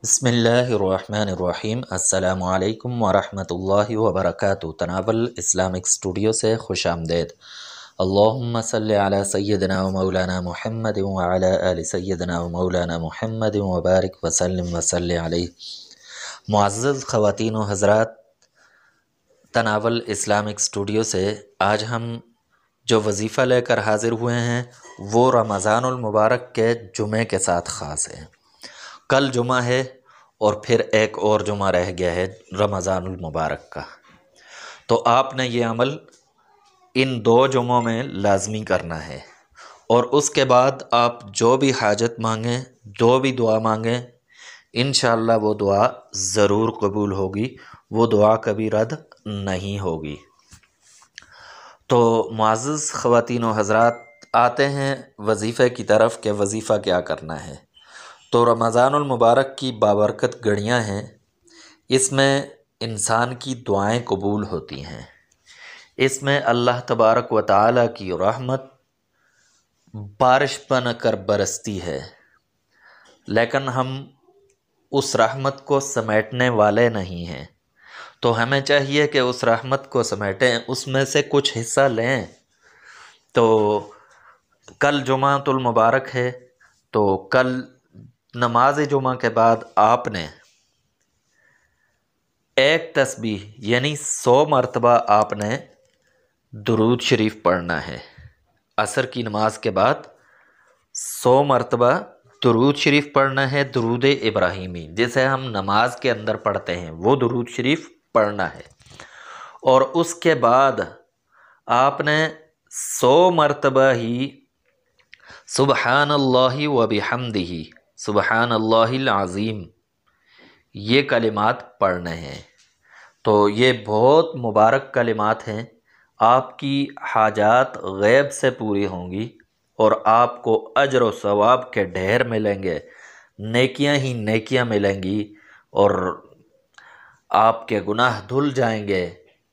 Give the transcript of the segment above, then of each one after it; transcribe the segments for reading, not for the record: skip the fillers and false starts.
بسم اللہ الرحمن الرحیم۔ السلام علیکم ورحمۃ اللہ وبرکاتہ۔ تناول اسلامک اسٹوڈیو سے خوش آمدید۔ اللہم صلی علی سیدنا و مولانا محمد وعلی آل سیدنا و مولانا محمد وبارک وسلم وصلی علیہ۔ معزز خواتین و حضرات، تناول اسلامک اسٹوڈیو سے آج ہم جو وظیفہ لے کر حاضر ہوئے ہیں وہ رمضان المبارک کے جمعے کے ساتھ خاص ہے۔ کل جمعہ ہے اور پھر ایک اور جمعہ رہ گیا ہے رمضان المبارک کا، تو آپ نے یہ عمل ان 2 جمعوں میں لازمی کرنا ہے، اور اس کے بعد آپ جو بھی حاجت مانگیں، جو بھی دعا مانگیں، انشاءاللہ وہ دعا ضرور قبول ہوگی، وہ دعا کبھی رد نہیں ہوگی۔ تو معزز خواتین و حضرات، آتے ہیں وظیفے کی طرف کہ وظیفہ کیا کرنا ہے۔ تو رمضان المبارک کی بابرکت گھڑیاں ہیں، اس میں انسان کی دعائیں قبول ہوتی ہیں، اس میں اللہ تبارک و تعالیٰ کی رحمت بارش بن کر برستی ہے، لیکن ہم اس رحمت کو سمیٹنے والے نہیں ہیں، تو ہمیں چاہیے کہ اس رحمت کو سمیٹیں، اس میں سے کچھ حصہ لیں۔ تو کل جمعۃ المبارک ہے، تو کل نماز جمعہ کے بعد آپ نے ایک تسبیح یعنی 100 مرتبہ آپ نے درود شریف پڑھنا ہے۔ عصر کی نماز کے بعد 100 مرتبہ درود شریف پڑھنا ہے، درود ابراہیمی جسے ہم نماز کے اندر پڑھتے ہیں، وہ درود شریف پڑھنا ہے۔ اور اس کے بعد آپ نے 100 مرتبہ ہی سبحان اللہ و بحمدہ، سبحان اللہ العظیم، یہ کلمات پڑھنے ہیں۔ تو یہ بہت مبارک کلمات ہیں، آپ کی حاجات غیب سے پوری ہوں گی، اور آپ کو اجر و ثواب کے ڈھیر ملیں گے، نیکیاں ہی نیکیاں ملیں گی، اور آپ کے گناہ دھل جائیں گے،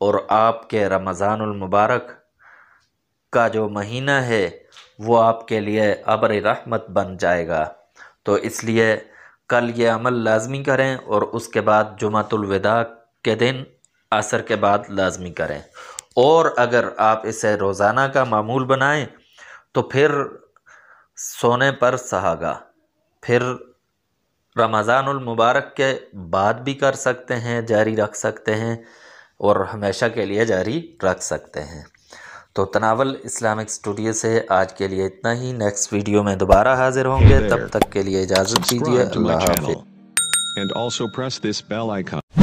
اور آپ کے رمضان المبارک کا جو مہینہ ہے وہ آپ کے لیے ابر رحمت بن جائے گا۔ تو اس لیے کل یہ عمل لازمی کریں، اور اس کے بعد جمعۃ الوداع کے دن عصر کے بعد لازمی کریں، اور اگر آپ اسے روزانہ کا معمول بنائیں تو پھر سونے پر سہاگا، پھر رمضان المبارک کے بعد بھی کر سکتے ہیں، جاری رکھ سکتے ہیں، اور ہمیشہ کے لیے جاری رکھ سکتے ہیں۔ تو تناول اسلامک اسٹوڈیو سے آج کے لیے اتنا ہی، نیکسٹ ویڈیو میں دوبارہ حاضر ہوں گے، تب تک کے لیے اجازت دیجیے، اللہ حافظ۔ And also press this bell icon.